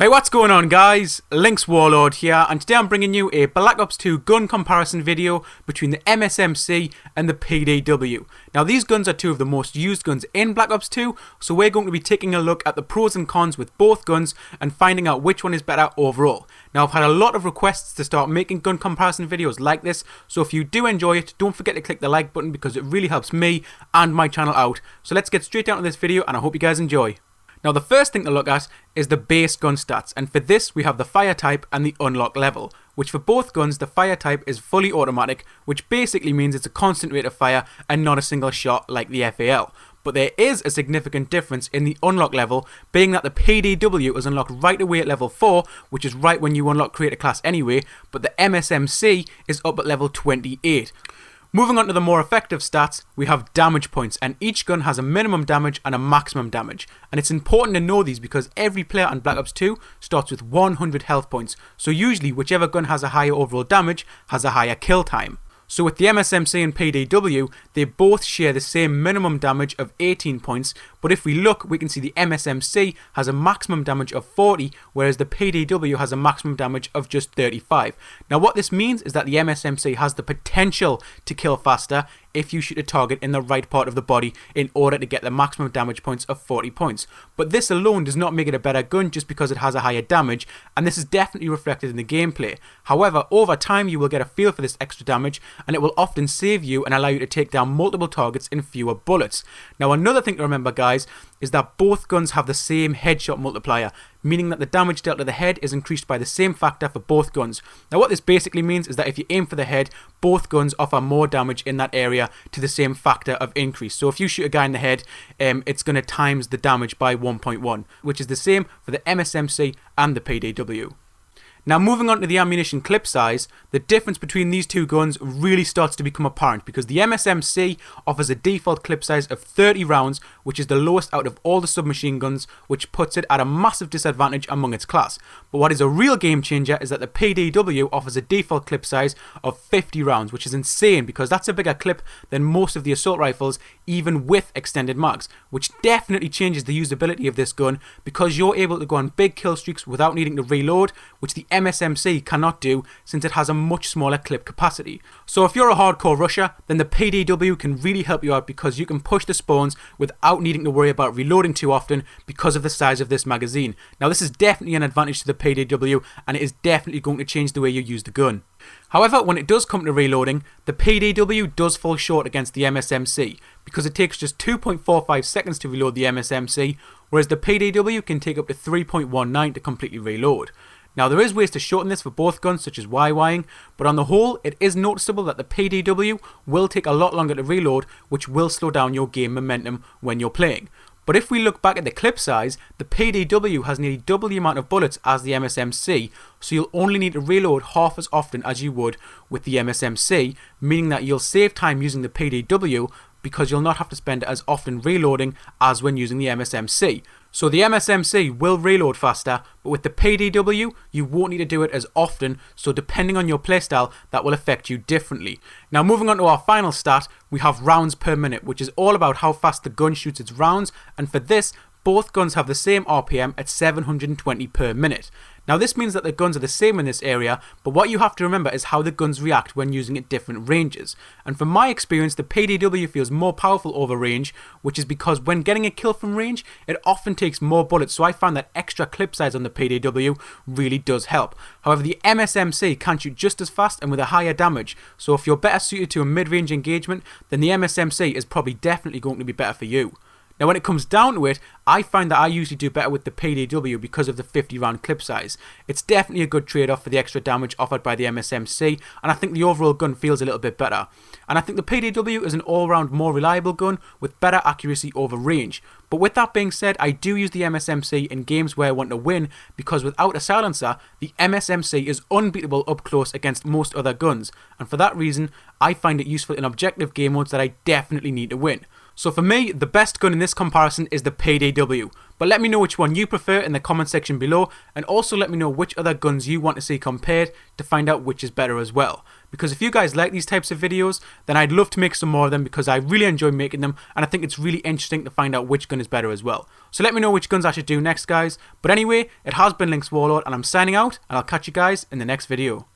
Hey, what's going on guys? LynxWarlord here, and today I'm bringing you a Black Ops 2 gun comparison video between the MSMC and the PDW. Now these guns are two of the most used guns in Black Ops 2, so we're going to be taking a look at the pros and cons with both guns and finding out which one is better overall. Now I've had a lot of requests to start making gun comparison videos like this, so if you do enjoy it, don't forget to click the like button because it really helps me and my channel out. So let's get straight down to this video and I hope you guys enjoy. Now the first thing to look at is the base gun stats, and for this we have the fire type and the unlock level, which for both guns the fire type is fully automatic, which basically means it's a constant rate of fire and not a single shot like the FAL. But there is a significant difference in the unlock level, being that the PDW is unlocked right away at level 4, which is right when you unlock creator class anyway, but the MSMC is up at level 28. Moving on to the more effective stats, we have damage points, and each gun has a minimum damage and a maximum damage. And it's important to know these because every player on Black Ops 2 starts with 100 health points, so usually whichever gun has a higher overall damage has a higher kill time. So with the MSMC and PDW, they both share the same minimum damage of 18 points, but if we look, we can see the MSMC has a maximum damage of 40, whereas the PDW has a maximum damage of just 35. Now what this means is that the MSMC has the potential to kill faster if you shoot a target in the right part of the body in order to get the maximum damage points of 40 points. But this alone does not make it a better gun just because it has a higher damage, and this is definitely reflected in the gameplay. However, over time you will get a feel for this extra damage, and it will often save you and allow you to take down multiple targets in fewer bullets. Now another thing to remember guys is that both guns have the same headshot multiplier, meaning that the damage dealt to the head is increased by the same factor for both guns. Now what this basically means is that if you aim for the head, both guns offer more damage in that area to the same factor of increase. So if you shoot a guy in the head, it's going to times the damage by 1.1, which is the same for the MSMC and the PDW. Now moving on to the ammunition clip size, the difference between these two guns really starts to become apparent because the MSMC offers a default clip size of 30 rounds, which is the lowest out of all the submachine guns, which puts it at a massive disadvantage among its class. But what is a real game changer is that the PDW offers a default clip size of 50 rounds, which is insane because that's a bigger clip than most of the assault rifles, even with extended mags, which definitely changes the usability of this gun because you're able to go on big kill streaks without needing to reload, which the MSMC cannot do since it has a much smaller clip capacity. So if you're a hardcore rusher, then the PDW can really help you out because you can push the spawns without needing to worry about reloading too often because of the size of this magazine. Now this is definitely an advantage to the PDW, and it is definitely going to change the way you use the gun. However, when it does come to reloading, the PDW does fall short against the MSMC because it takes just 2.45 seconds to reload the MSMC, whereas the PDW can take up to 3.19 to completely reload. Now there is ways to shorten this for both guns such as YYing, but on the whole it is noticeable that the PDW will take a lot longer to reload, which will slow down your game momentum when you're playing. But if we look back at the clip size, the PDW has nearly double the amount of bullets as the MSMC, so you'll only need to reload half as often as you would with the MSMC, meaning that you'll save time using the PDW because you'll not have to spend as often reloading as when using the MSMC. So the MSMC will reload faster, but with the PDW you won't need to do it as often, so depending on your playstyle that will affect you differently. Now moving on to our final stat, we have rounds per minute, which is all about how fast the gun shoots its rounds, and for this both guns have the same RPM at 720 per minute. Now this means that the guns are the same in this area, but what you have to remember is how the guns react when using at different ranges. And from my experience, the PDW feels more powerful over range, which is because when getting a kill from range, it often takes more bullets, so I find that extra clip size on the PDW really does help. However, the MSMC can shoot just as fast and with a higher damage, so if you're better suited to a mid-range engagement, then the MSMC is probably definitely going to be better for you. Now when it comes down to it, I find that I usually do better with the PDW because of the 50 round clip size. It's definitely a good trade-off for the extra damage offered by the MSMC, and I think the overall gun feels a little bit better. And I think the PDW is an all-round more reliable gun with better accuracy over range. But with that being said, I do use the MSMC in games where I want to win because without a silencer, the MSMC is unbeatable up close against most other guns, and for that reason, I find it useful in objective game modes that I definitely need to win. So for me, the best gun in this comparison is the PDW. But let me know which one you prefer in the comment section below, and also let me know which other guns you want to see compared to find out which is better as well. Because if you guys like these types of videos, then I'd love to make some more of them because I really enjoy making them, and I think it's really interesting to find out which gun is better as well. So let me know which guns I should do next, guys. But anyway, it has been LynxWarlord, and I'm signing out, and I'll catch you guys in the next video.